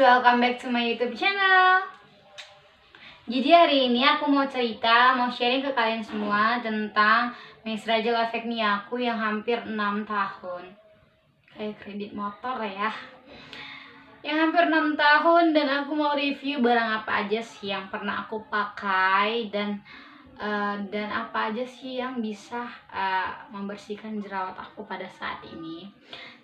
welcome back to my YouTube channel. Jadi hari ini aku mau sharing ke kalian semua tentang menstrual effect nih aku yang hampir 6 tahun. Kayak kredit motor ya. Yang hampir 6 tahun dan aku mau review barang apa aja sih yang pernah aku pakai dan apa aja sih yang bisa membersihkan jerawat aku pada saat ini.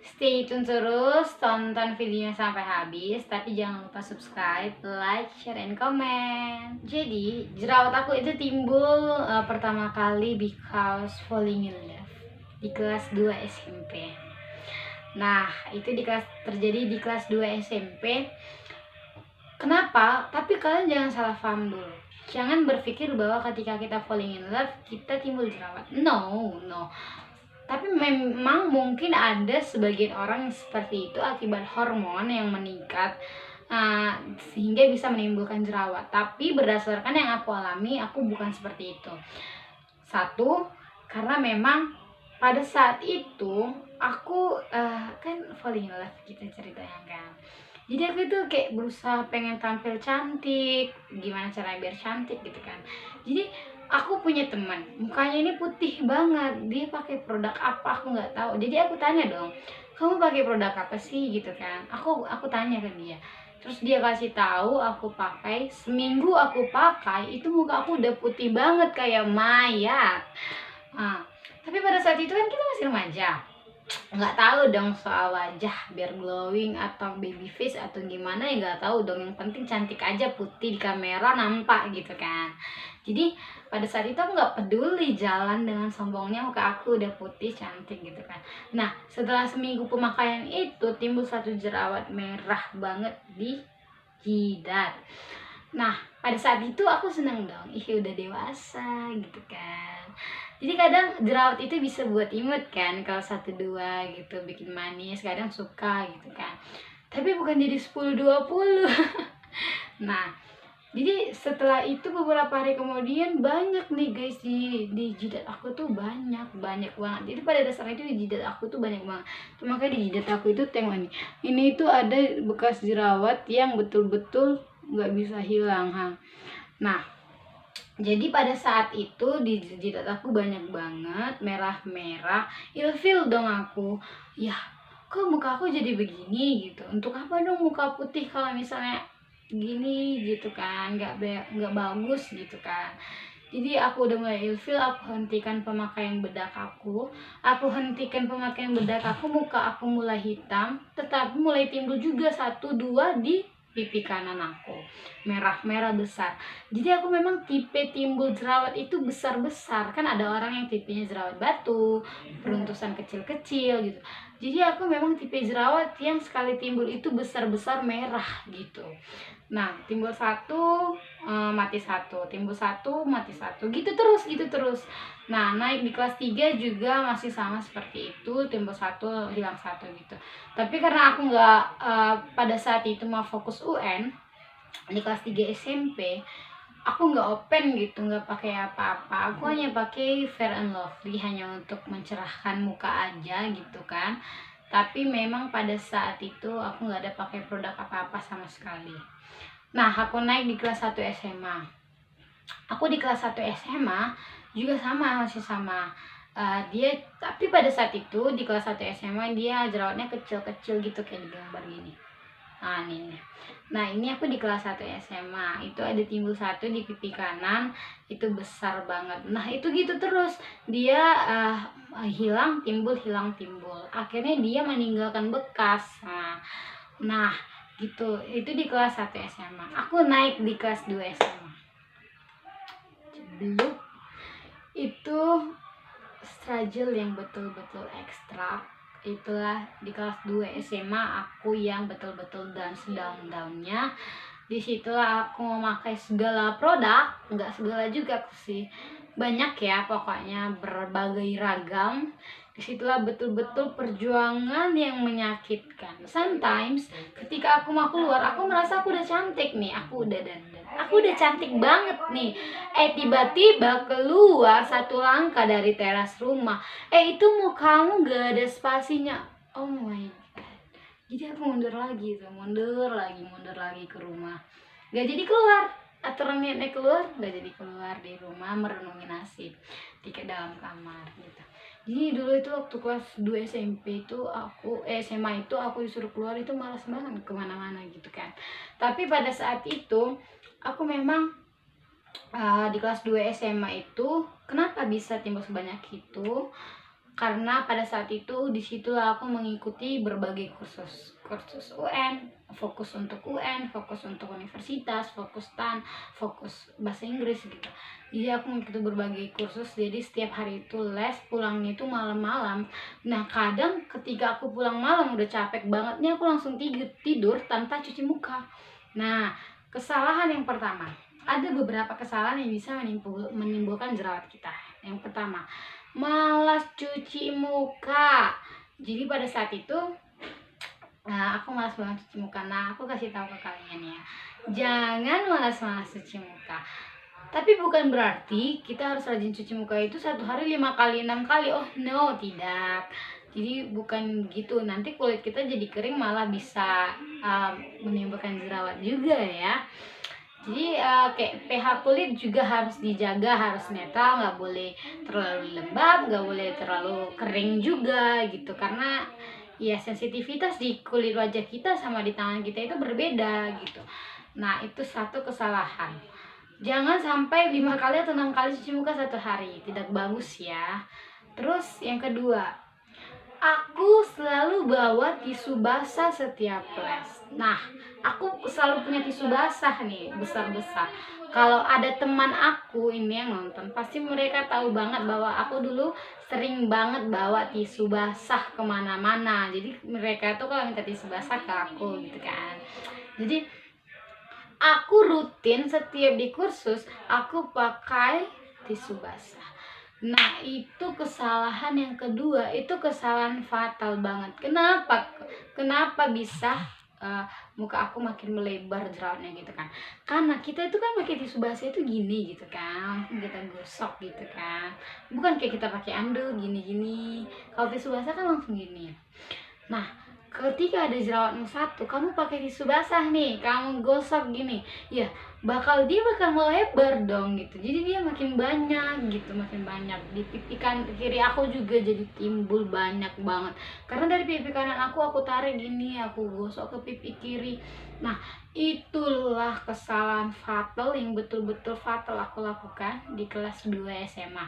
Stay tune terus, tonton videonya sampai habis, tapi jangan lupa subscribe, like, share, and comment. Jadi jerawat aku itu timbul pertama kali because falling in love di kelas 2 SMP. Nah itu terjadi di kelas 2 SMP. Kenapa? Tapi kalian jangan salah paham dulu. Jangan berpikir bahwa ketika kita falling in love kita timbul jerawat. No. Tapi memang mungkin ada sebagian orang yang seperti itu akibat hormon yang meningkat sehingga bisa menimbulkan jerawat. Tapi berdasarkan yang aku alami, aku bukan seperti itu. Satu, karena memang pada saat itu aku kan falling in love kita ceritanya kan. Jadi aku itu kayak berusaha pengen tampil cantik, gimana caranya biar cantik gitu kan. Jadi aku punya teman, mukanya ini putih banget, dia pakai produk apa aku nggak tahu. Jadi aku tanya dong, kamu pakai produk apa sih gitu kan. Aku tanya ke dia. Terus dia kasih tahu, aku pakai, seminggu aku pakai, itu muka aku udah putih banget kayak mayat. Tapi pada saat itu kan kita masih remaja, nggak tahu dong soal wajah biar glowing atau baby face atau gimana ya, nggak tahu dong. Yang penting cantik aja, putih di kamera nampak gitu kan. Jadi pada saat itu aku nggak peduli jalan dengan sombongnya muka aku udah putih cantik gitu kan. Nah setelah seminggu pemakaian itu timbul satu jerawat merah banget di jidat. Nah pada saat itu aku seneng dong, udah dewasa gitu kan. Jadi kadang jerawat itu bisa buat imut kan, kalau 1-2 gitu, bikin manis, kadang suka gitu kan. Tapi bukan jadi 10-20. Nah jadi setelah itu beberapa hari kemudian banyak nih guys di jidat aku tuh banyak banget. Jadi pada dasarnya itu di jidat aku tuh banyak banget. Makanya di jidat aku itu tengok nih, ini tuh ada bekas jerawat yang betul-betul nggak bisa hilang. Nah jadi pada saat itu di jidat aku banyak banget merah-merah, ilfil dong aku. Ya kok muka aku jadi begini gitu, untuk apa dong muka putih kalau misalnya gini gitu kan, nggak bagus gitu kan. Jadi aku udah mulai ilfil, aku hentikan pemakaian bedak aku, muka aku mulai hitam, tetapi mulai timbul juga 1-2 di pipi kanan aku, merah-merah besar. Jadi aku memang tipe timbul jerawat itu besar-besar, kan ada orang yang tipenya jerawat batu, peruntusan kecil-kecil gitu. Jadi aku memang tipe jerawat yang sekali timbul itu besar-besar merah gitu. Nah timbul satu mati satu, timbul satu mati satu, gitu terus. Nah naik di kelas 3 juga masih sama seperti itu, timbul satu hilang satu gitu. Tapi karena aku nggak pada saat itu mau fokus UN di kelas 3 SMP, aku nggak open gitu, nggak pakai apa-apa. Aku hanya pakai Fair and Lovely hanya untuk mencerahkan muka aja gitu kan. Tapi memang pada saat itu aku nggak ada pakai produk apa-apa sama sekali. Nah aku naik di kelas 1 SMA. Aku di kelas 1 SMA juga masih sama. Tapi pada saat itu di kelas 1 SMA dia jerawatnya kecil-kecil gitu kayak di gambar gini. Nah ini aku di kelas 1 SMA, itu ada timbul satu di pipi kanan, itu besar banget. Nah itu gitu terus, dia hilang timbul. Akhirnya dia meninggalkan bekas. Nah gitu, itu di kelas 1 SMA. Aku naik di kelas 2 SMA. Belum itu struggle yang betul-betul ekstra. Itulah di kelas 2 SMA aku yang betul-betul down-nya. Disitulah aku memakai segala produk, nggak segala juga sih, banyak ya pokoknya, berbagai ragam. Disitulah betul-betul perjuangan yang menyakitkan. Sometimes ketika aku mau keluar, aku merasa aku udah cantik nih, aku udah dandan, aku udah cantik banget nih. Tiba-tiba keluar 1 langkah dari teras rumah, itu mukamu gak ada spasinya. Oh my god, Jadi aku mundur lagi tuh, mundur lagi ke rumah, gak jadi keluar. Aturan niatnya keluar, gak jadi keluar, di rumah merenungi nasib di ke dalam kamar gitu. Jadi dulu itu waktu kelas 2 SMP itu SMA itu aku disuruh keluar itu malas banget kemana-mana gitu kan. Tapi pada saat itu aku memang di kelas 2 SMA itu kenapa bisa timbul sebanyak itu, karena pada saat itu disitulah aku mengikuti berbagai kursus UN, fokus untuk UN, fokus untuk universitas, fokus TAN, fokus bahasa Inggris gitu. Jadi aku mengikuti berbagai kursus, jadi setiap hari itu les, pulangnya itu malam-malam. Nah kadang ketika aku pulang malam udah capek banget nih, aku langsung tidur tanpa cuci muka. Nah kesalahan yang pertama, ada beberapa kesalahan yang bisa menimbulkan jerawat kita. Yang pertama, malas cuci muka. Jadi pada saat itu aku malas banget cuci muka. Nah aku kasih tahu ke kalian ya, jangan malas-malas cuci muka. Tapi bukan berarti kita harus rajin cuci muka itu satu hari 5 kali 6 kali. Oh no, tidak. Jadi bukan gitu, nanti kulit kita jadi kering, malah bisa menimbulkan jerawat juga ya. Jadi kayak pH kulit juga harus dijaga, harus netral, nggak boleh terlalu lembab, nggak boleh terlalu kering juga gitu, karena ya sensitivitas di kulit wajah kita sama di tangan kita itu berbeda gitu. Nah itu satu kesalahan, jangan sampai 5 kali atau 6 kali cuci muka satu hari, tidak bagus ya. Terus yang kedua, aku selalu bawa tisu basah setiap les. Nah, aku selalu punya tisu basah nih, besar-besar. Kalau ada teman aku ini yang nonton, pasti mereka tahu banget bahwa aku dulu sering banget bawa tisu basah kemana-mana. Jadi mereka tuh kalau minta tisu basah ke aku gitu kan. Jadi aku rutin setiap di kursus, aku pakai tisu basah. Nah itu kesalahan yang kedua, itu kesalahan fatal banget. Kenapa bisa muka aku makin melebar jerawatnya gitu kan? Karena kita itu kan pakai tisu basah itu gini gitu kan, kita gosok gitu kan, bukan kayak kita pakai anduk gini-gini. Kalau tisu basah kan langsung gini. Nah ketika ada jerawatmu satu, kamu pakai tisu basah nih, kamu gosok gini, ya dia bakal melebar dong gitu. Jadi dia makin banyak gitu, makin banyak. Di pipi kiri aku juga jadi timbul banyak banget, karena dari pipi kanan aku tarik gini, aku gosok ke pipi kiri. Nah itulah kesalahan fatal yang betul-betul fatal aku lakukan di kelas 2 SMA.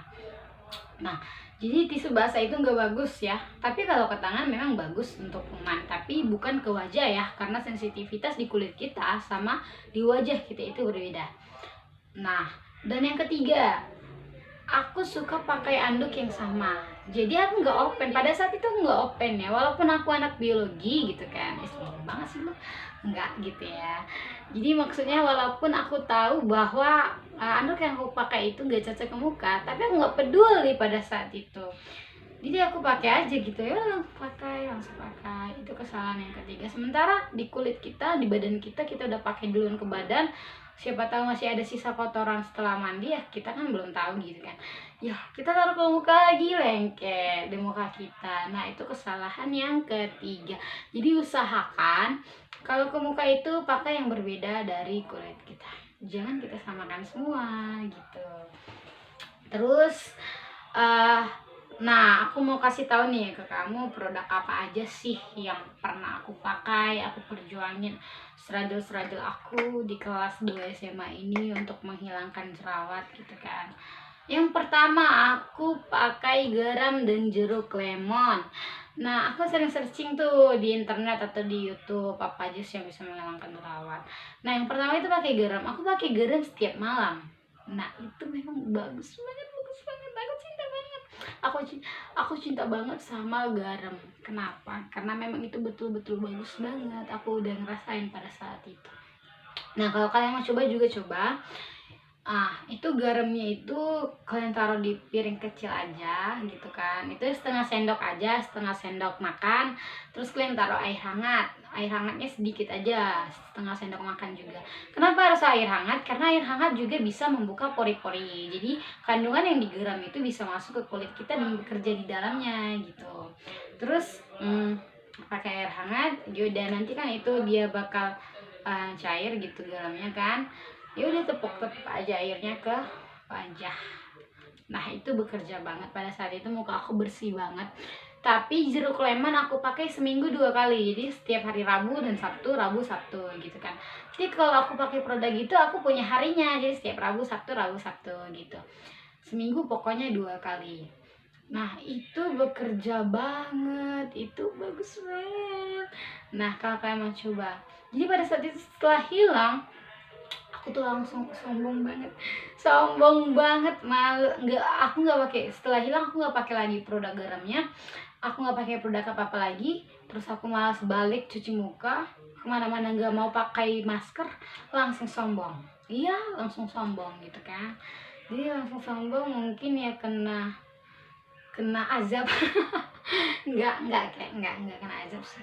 Nah jadi tisu basah itu nggak bagus ya, tapi kalau ke tangan memang bagus untuk kuman, tapi bukan ke wajah ya, karena sensitivitas di kulit kita sama di wajah kita itu berbeda. Nah dan yang ketiga, aku suka pakai anduk yang sama. Jadi aku nggak open, pada saat itu nggak open ya, walaupun aku anak biologi gitu kan. Sombong banget sih lu, nggak gitu ya. Jadi maksudnya walaupun aku tahu bahwa anduk yang aku pakai itu nggak cocok ke muka, tapi aku nggak peduli pada saat itu. Jadi aku pakai aja gitu ya, langsung pakai. Itu kesalahan yang ketiga. Sementara di kulit kita, di badan kita udah pakai duluan ke badan, siapa tahu masih ada sisa kotoran setelah mandi, ya kita kan belum tahu gitu kan, ya kita taruh ke muka lagi, lengket di muka kita. Nah itu kesalahan yang ketiga. Jadi usahakan kalau ke muka itu pakai yang berbeda dari kulit kita, jangan kita samakan semua gitu. Terus nah aku mau kasih tahu nih ke kamu, produk apa aja sih yang pernah aku pakai, aku perjuangin seragel aku di kelas 2 SMA ini untuk menghilangkan jerawat gitu kan. Yang pertama aku pakai garam dan jeruk lemon. Nah aku sering searching tuh di internet atau di YouTube apa aja sih yang bisa menghilangkan jerawat. Nah yang pertama itu pakai garam, aku pakai garam setiap malam. Nah itu memang bagus banget, aku cinta banget sama garam. Kenapa? Karena memang itu betul-betul bagus banget, aku udah ngerasain pada saat itu. Nah kalau kalian mau coba juga coba. Itu garamnya itu kalian taruh di piring kecil aja gitu kan, itu setengah sendok aja, setengah sendok makan. Terus kalian taruh air hangat, air hangatnya sedikit aja, setengah sendok makan juga. Kenapa harus air hangat? Karena air hangat juga bisa membuka pori-pori, jadi kandungan yang di garam itu bisa masuk ke kulit kita dan bekerja di dalamnya gitu. Terus pakai air hangat, yaudah nanti kan itu dia bakal cair gitu garamnya kan. Ya udah tepuk-tepuk aja airnya ke wajah. Nah itu bekerja banget. Pada saat itu muka aku bersih banget. Tapi jeruk lemon aku pakai seminggu 2 kali. Jadi setiap hari Rabu dan Sabtu, Rabu Sabtu gitu kan. Jadi kalau aku pakai produk gitu aku punya harinya. Jadi setiap Rabu Sabtu gitu. Seminggu pokoknya 2 kali. Nah itu bekerja banget, itu bagus banget. Nah kalau kalian mau coba, jadi pada saat itu setelah hilang, aku tuh langsung sombong banget aku nggak pakai, setelah hilang aku nggak pakai lagi produk garamnya, aku nggak pakai produk apa lagi. Terus aku malas balik cuci muka, kemana-mana nggak mau pakai masker, langsung sombong. Iya langsung sombong gitu kan. Jadi langsung sombong, mungkin ya kena azab. Enggak kena azab sih,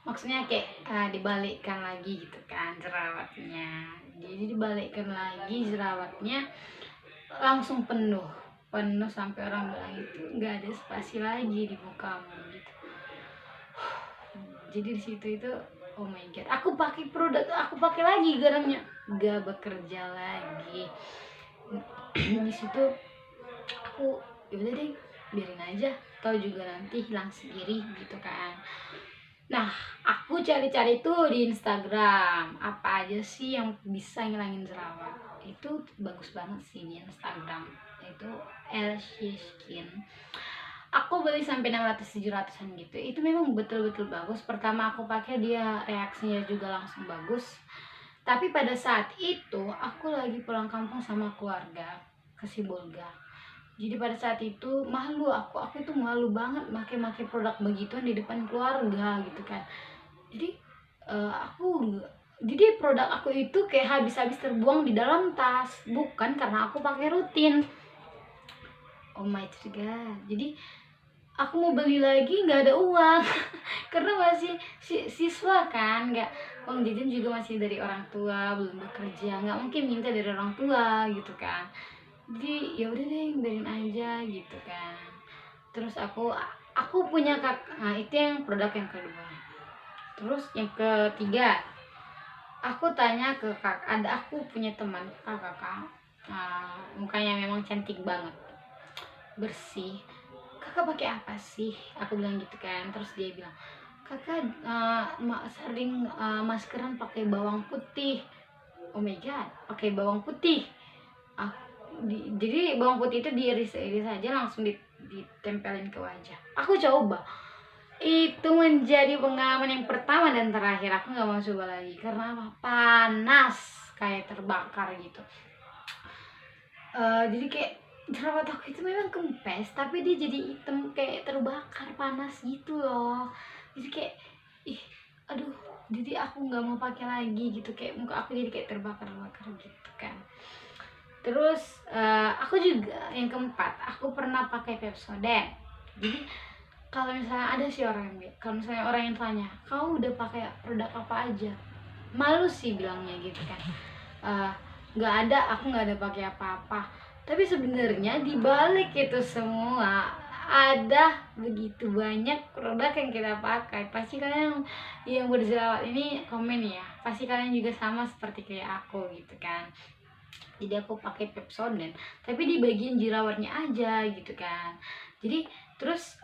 maksudnya kayak dibalikkan lagi gitu kan jerawatnya. Jadi dibalikkan lagi jerawatnya, langsung penuh sampai orang bilang itu nggak ada spasi lagi di mukamu gitu. Jadi di situ itu oh my god, aku pakai produk, aku pakai lagi garamnya, nggak bekerja lagi. Di situ aku yaudah deh biarin aja, tahu juga nanti hilang sendiri gitu kan. Nah aku cari-cari tuh di Instagram apa aja sih yang bisa ngilangin jerawat. Itu bagus banget sih di Instagram, itu LC Skin. Aku beli sampai 600-700an gitu. Itu memang betul-betul bagus. Pertama aku pakai dia reaksinya juga langsung bagus. Tapi pada saat itu aku lagi pulang kampung sama keluarga ke Sibolga. Jadi pada saat itu malu aku tuh malu banget make produk begituan di depan keluarga gitu kan. Jadi jadi produk aku itu kayak habis-habis terbuang di dalam tas, bukan karena aku pakai rutin. Oh my god. Jadi aku mau beli lagi nggak ada uang karena masih siswa kan, nggak, uang jajan juga masih dari orang tua, belum bekerja, nggak mungkin minta dari orang tua gitu kan. Jadi ya udah deh biarin aja gitu kan. Terus aku punya nah itu yang produk yang kedua. Terus yang ketiga aku tanya ke aku punya teman kakak, mukanya memang cantik banget, bersih. Kakak pakai apa sih, aku bilang gitu kan. Terus dia bilang kakak sering maskeran pakai bawang putih. Oh my god, pakai bawang putih. Jadi bawang putih itu diiris-iris aja langsung ditempelin ke wajah. Aku coba, itu menjadi pengalaman yang pertama dan terakhir. Aku nggak mau coba lagi karena apa? Panas kayak terbakar gitu. Jadi kayak jerawat aku itu memang kempes, tapi dia jadi hitam kayak terbakar panas gitu loh. Jadi kayak aduh, jadi aku nggak mau pakai lagi gitu, kayak muka aku jadi kayak terbakar gitu kan. Terus aku juga yang keempat, aku pernah pakai Pepsodent. Jadi kalau misalnya ada sih kalau misalnya orang yang tanya, kamu udah pakai produk apa aja, malu sih bilangnya gitu kan. Nggak ada, aku nggak ada pakai apa-apa. Tapi sebenarnya di balik itu semua ada begitu banyak produk yang kita pakai. Pasti kalian yang berjerawat ini komen ya, pasti kalian juga sama seperti kayak aku gitu kan. Jadi aku pakai Pepsodent tapi di bagian jerawatnya aja gitu kan. Jadi terus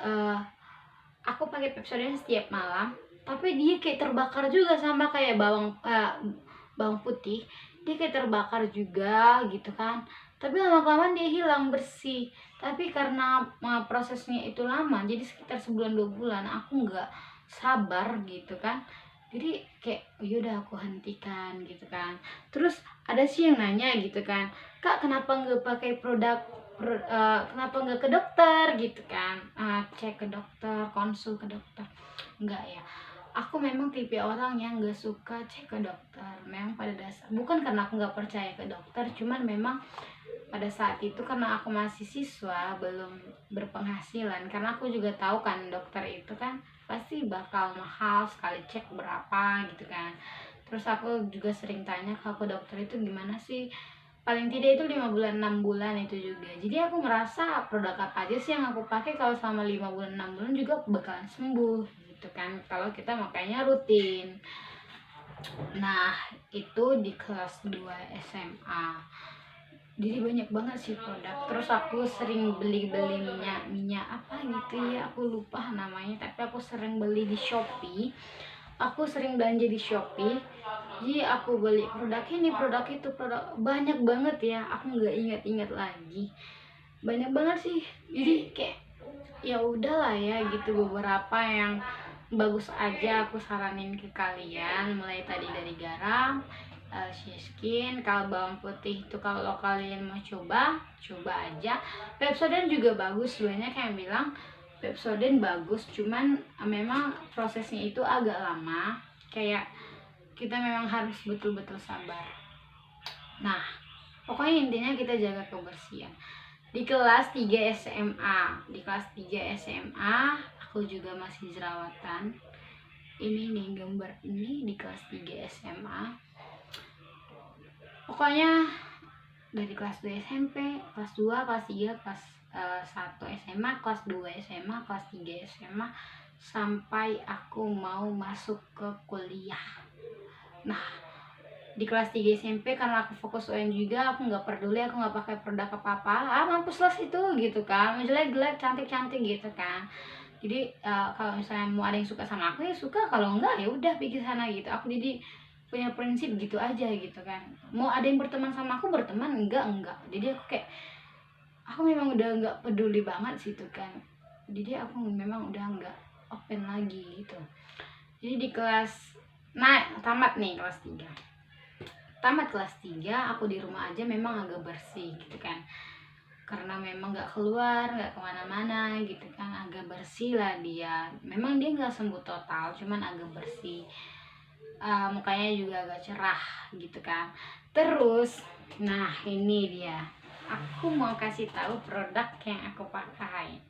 aku pakai Pepsodent setiap malam, tapi dia kayak terbakar juga sama kayak bawang putih, dia kayak terbakar juga gitu kan. Tapi lama-kelamaan dia hilang bersih. Tapi karena prosesnya itu lama, jadi sekitar sebulan 2 bulan, aku nggak sabar gitu kan. Jadi kayak yaudah aku hentikan gitu kan. Terus ada sih yang nanya gitu kan, kak kenapa nggak pakai kenapa nggak ke dokter gitu kan, cek ke dokter, konsul ke dokter. Enggak ya, aku memang tipe orang yang nggak suka cek ke dokter. Memang pada dasar bukan karena aku nggak percaya ke dokter, cuman memang pada saat itu karena aku masih siswa, belum berpenghasilan. Karena aku juga tahu kan dokter itu kan pasti bakal mahal, sekali cek berapa gitu kan. Terus aku juga sering tanya ke dokter itu gimana sih, paling tidak itu 5 bulan 6 bulan itu juga. Jadi aku ngerasa produk apa aja sih yang aku pakai kalau selama 5 bulan 6 bulan juga bakalan sembuh gitu gitu kan kalau kita makanya rutin. Nah itu di kelas 2 SMA, jadi banyak banget sih produk. Terus aku sering beli-beli minyak apa gitu ya, aku lupa namanya, tapi aku sering beli di Shopee. Aku sering belanja di Shopee. Jadi aku beli produk ini, produk itu, produk banyak banget ya. Aku nggak ingat-ingat lagi. Banyak banget sih. Jadi kayak ya udahlah ya gitu, beberapa yang bagus aja aku saranin ke kalian, mulai tadi dari garam, siskin. Kalau bawang putih itu kalau kalian mau coba aja. Pepsodent juga bagus, banyak yang bilang Pepsodent bagus, cuman memang prosesnya itu agak lama, kayak kita memang harus betul-betul sabar. Nah pokoknya intinya kita jaga kebersihan. Di kelas 3 SMA aku juga masih jerawatan. Ini nih gambar ini di kelas 3 SMA. Pokoknya dari kelas 2 SMP, kelas 2, kelas 3, kelas 1 SMA, kelas 2 SMA, kelas 3 SMA, sampai aku mau masuk ke kuliah. Nah di kelas 3 SMP karena aku fokus UN juga, aku nggak peduli, aku nggak pakai produk apa-apa, mampus lah itu gitu kan, jelek-jelek, cantik-cantik gitu kan. Jadi kalau misalnya mau ada yang suka sama aku ya suka, kalau enggak ya udah pergi sana gitu. Aku jadi punya prinsip gitu aja gitu kan, mau ada yang berteman sama aku berteman, enggak. Jadi aku kayak, aku memang udah nggak peduli banget situ kan. Jadi aku memang udah nggak open lagi gitu. Jadi di kelas tamat nih kelas 3. Tamat kelas 3 aku di rumah aja memang agak bersih gitu kan, karena memang nggak keluar, nggak kemana-mana gitu kan, agak bersih lah dia. Memang dia nggak sembuh total, cuman agak bersih. Mukanya juga agak cerah gitu kan. Terus nah ini dia, aku mau kasih tahu produk yang aku pakai.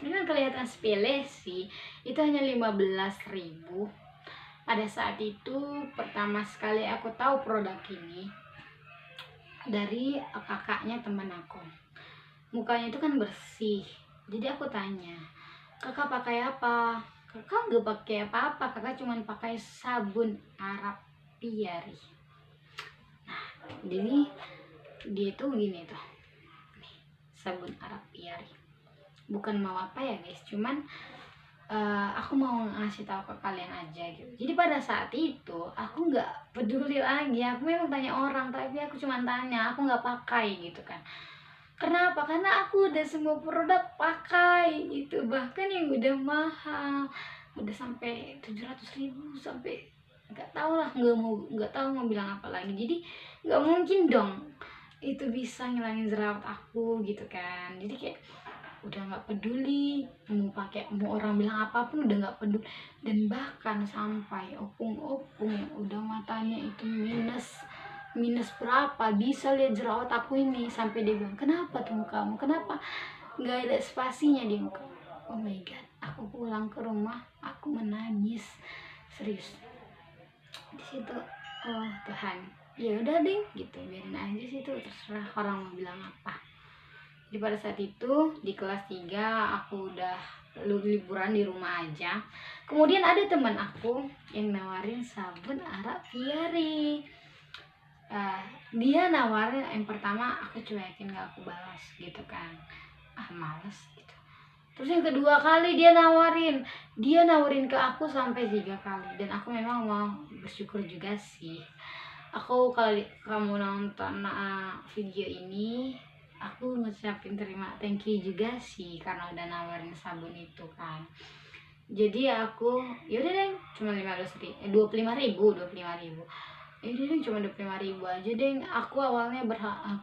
Ini kan kelihatan sepele sih, itu hanya 15.000. Pada saat itu pertama sekali aku tahu produk ini dari kakaknya teman aku. Mukanya itu kan bersih, jadi aku tanya, kakak pakai apa? Kakak nggak pakai apa-apa, kakak cuma pakai sabun Arabiari. Nah jadi dia tuh gini tuh, nih, sabun Arabiari. Bukan mau apa ya guys, cuman aku mau ngasih tahu ke kalian aja gitu. Jadi pada saat itu aku nggak peduli lagi, aku memang tanya orang, tapi aku cuma tanya, aku nggak pakai gitu kan. Kenapa? Karena aku udah semua produk pakai gitu, bahkan yang udah mahal, udah sampai 700.000, sampai nggak tahu lah, nggak tahu mau bilang apa lagi. Jadi nggak mungkin dong itu bisa ngilangin jerawat aku gitu kan. Jadi kayak udah nggak peduli, mau orang bilang apapun udah nggak peduli. Dan bahkan sampai opung-opung yang udah matanya itu minus berapa bisa lihat jerawat aku ini, sampai dia bilang, kenapa tuh kamu, kenapa nggak ada spasinya di muka. Oh my god, aku pulang ke rumah aku menangis serius di situ. Oh Tuhan, ya udah deh gitu, biarin aja situ, terserah orang mau bilang apa. Jadi pada saat itu di kelas 3 aku udah liburan di rumah aja. Kemudian ada teman aku yang nawarin sabun Arabiari. Dia nawarin, yang pertama aku cuekin, gak aku balas gitu kan, males gitu. Terus yang kedua kali dia nawarin ke aku sampai 3 kali, dan aku memang mau bersyukur juga sih. Aku kalau kamu nonton video ini, aku ngucapin thank you juga sih karena udah nawarin sabun itu kan. Jadi aku yaudah deh, cuma 25.000 yaudah deh, cuma 25.000 aja deh. Aku awalnya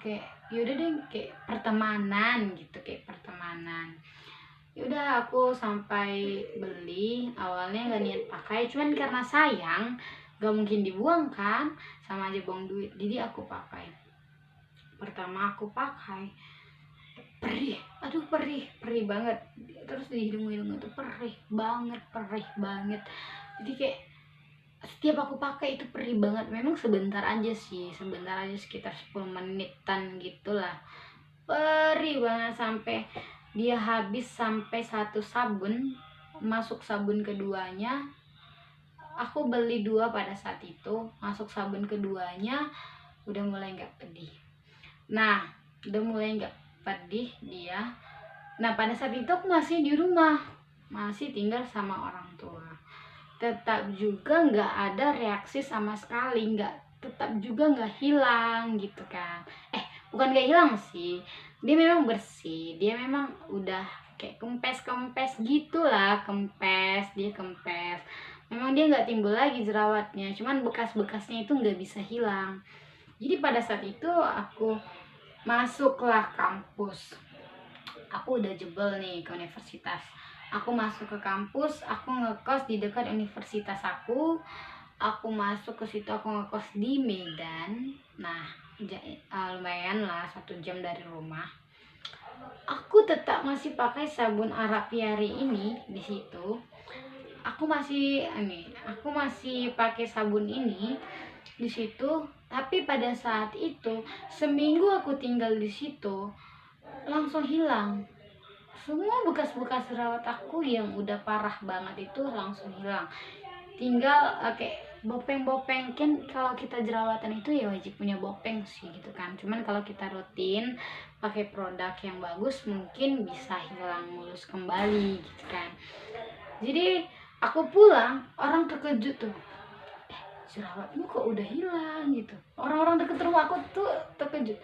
kayak yaudah deh, kayak pertemanan gitu, yaudah aku sampai beli. Awalnya nggak niat pakai, cuman karena sayang, gak mungkin dibuang kan, sama aja buang duit. Jadi aku pakai. Pertama aku pakai, perih, aduh perih banget. Terus di hidung itu perih banget. Jadi kayak setiap aku pakai itu perih banget. Memang sebentar aja sekitar 10 menitan gitulah. Perih banget sampai dia habis, sampai satu sabun masuk sabun keduanya, aku beli 2 pada saat itu, masuk sabun keduanya udah mulai nggak pedih. Nah, udah mulai nggak pedih dia. Nah, pada saat itu aku masih di rumah, masih tinggal sama orang tua. Tetap juga nggak ada reaksi sama sekali, tetap juga nggak hilang gitu kan. Bukan nggak hilang sih, dia memang bersih, dia memang udah kayak kempes gitulah, dia kempes. Memang dia nggak timbul lagi jerawatnya, cuman bekas-bekasnya itu nggak bisa hilang. Jadi pada saat itu aku masuklah kampus, aku udah jebol nih ke universitas. Aku masuk ke kampus, aku ngekos di dekat universitas aku masuk ke situ, aku ngekos di Medan. Nah, lumayan lah 1 jam dari rumah. Aku tetap masih pakai sabun Arapiari ini di situ. Aku masih pakai sabun ini di situ. Tapi pada saat itu, seminggu aku tinggal di situ, langsung hilang. Semua bekas-bekas jerawat aku yang udah parah banget itu langsung hilang. Tinggal kayak bopeng-bopeng, kan kalau kita jerawatan itu ya wajib punya bopeng sih gitu kan. Cuman kalau kita rutin pakai produk yang bagus, mungkin bisa hilang mulus kembali gitu kan. Jadi aku pulang, orang terkejut tuh, jerawatmu kok udah hilang gitu. Orang-orang deket rumah aku tuh terkejut.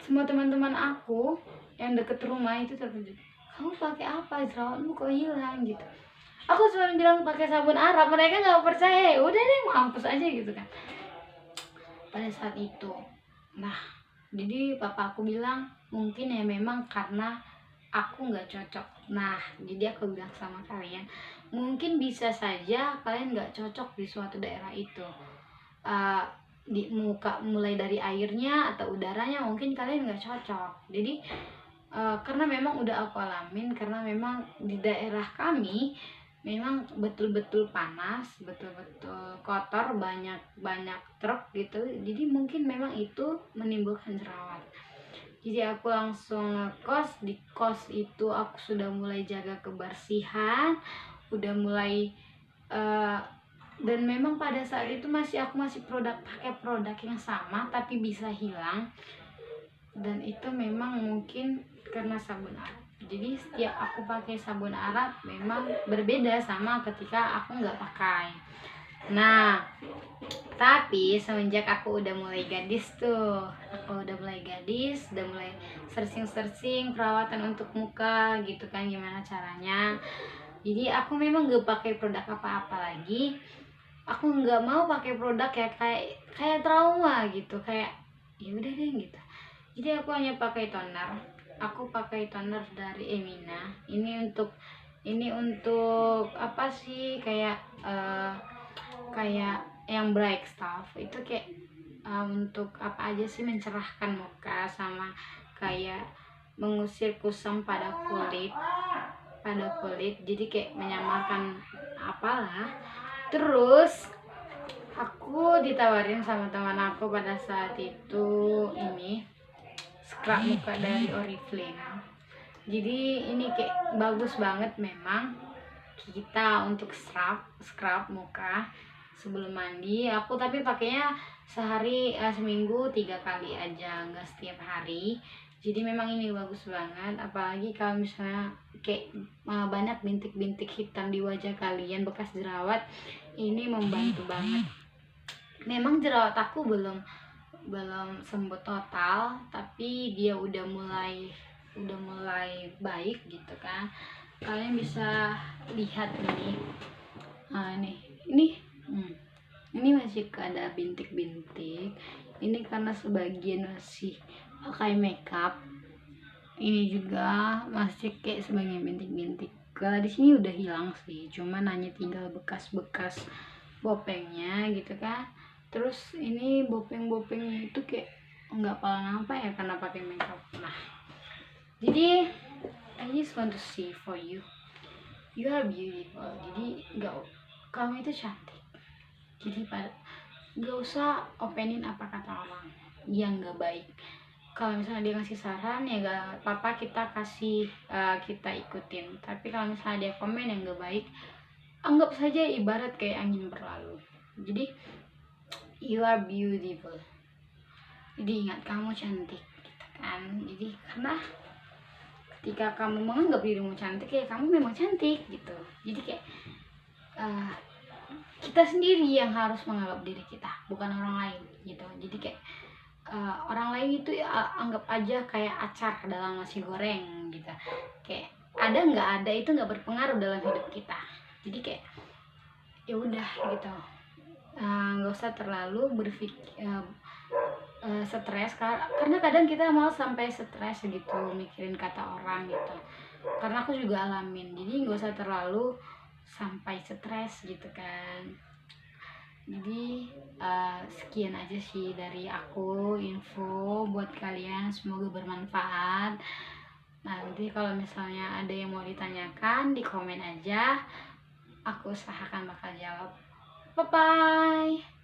Semua teman-teman aku yang deket rumah itu terkejut, kamu pakai apa, jerawatmu kok hilang gitu. Aku cuma bilang pakai sabun Arab, mereka nggak percaya. Udah deh, mampus aja gitu kan pada saat itu. Nah, jadi papa aku bilang mungkin ya memang karena aku nggak cocok. Nah, jadi aku bilang sama kalian, mungkin bisa saja kalian nggak cocok di suatu daerah itu. Di muka, mulai dari airnya atau udaranya, mungkin kalian nggak cocok. Jadi karena memang udah aku alamin, karena memang di daerah kami memang betul-betul panas, betul-betul kotor, banyak truk gitu. Jadi mungkin memang itu menimbulkan jerawat. Jadi aku langsung ngekos. Di kos itu aku sudah mulai jaga kebersihan, udah mulai dan memang pada saat itu aku masih pakai produk yang sama tapi bisa hilang. Dan itu memang mungkin karena sabun Arab. Jadi setiap aku pakai sabun Arab memang berbeda sama ketika aku nggak pakai. Nah, tapi semenjak aku udah mulai gadis tuh, udah mulai searching perawatan untuk muka gitu kan, gimana caranya. Jadi aku memang gak pakai produk apa-apa lagi. Aku nggak mau pakai produk kayak trauma gitu, kayak ya udah deh gitu. Jadi aku hanya pakai toner. Aku pakai toner dari Emina. Ini untuk apa sih, kayak yang bright stuff itu kayak untuk apa aja sih, mencerahkan muka sama kayak mengusir kusam pada kulit. Jadi kayak menyamarkan apalah. Terus aku ditawarin sama teman aku pada saat itu ini scrub muka dari Oriflame. Jadi ini kayak bagus banget memang kita untuk scrub muka sebelum mandi. Aku tapi pakainya seminggu 3 kali aja, nggak setiap hari. Jadi memang ini bagus banget, apalagi kalau misalnya kayak banyak bintik-bintik hitam di wajah kalian, bekas jerawat, ini membantu banget. Memang jerawat aku belum sembuh total, tapi dia udah mulai baik gitu kan. Kalian bisa lihat ini. Ini masih ada bintik-bintik. Ini karena sebagian masih pakai makeup. Ini juga masih kayak sebagian bintik-bintik. Kalau di sini udah hilang sih, cuman hanya tinggal bekas-bekas bopengnya gitu kan. Terus ini bopeng-bopengnya itu kayak nggak paham apa ya, karena pakai makeup. Nah, jadi I just want to say for you are beautiful. Jadi kamu itu cantik. Jadi nggak usah openin apa kata orang yang nggak baik. kalau misalnya dia ngasih saran ya gak apa-apa, kita kasih, kita ikutin. Tapi kalau misalnya dia komen yang gak baik, anggap saja ibarat kayak angin berlalu. Jadi you are beautiful, jadi ingat kamu cantik gitu kan. Jadi karena ketika kamu menganggap dirimu cantik ya kamu memang cantik gitu. Jadi kayak kita sendiri yang harus menganggap diri kita, bukan orang lain gitu. Jadi kayak orang lain itu ya, anggap aja kayak acar dalam nasi goreng gitu. Kayak ada nggak ada itu nggak berpengaruh dalam hidup kita. Jadi kayak ya udah gitu, nggak usah terlalu berpikir stres, karena kadang kita malah sampai stres gitu mikirin kata orang gitu. Karena aku juga alamin, jadi nggak usah terlalu sampai stres gitu kan. Jadi sekian aja sih dari aku info buat kalian, semoga bermanfaat. Nanti kalau misalnya ada yang mau ditanyakan di komen aja, aku usahakan bakal jawab. Bye bye.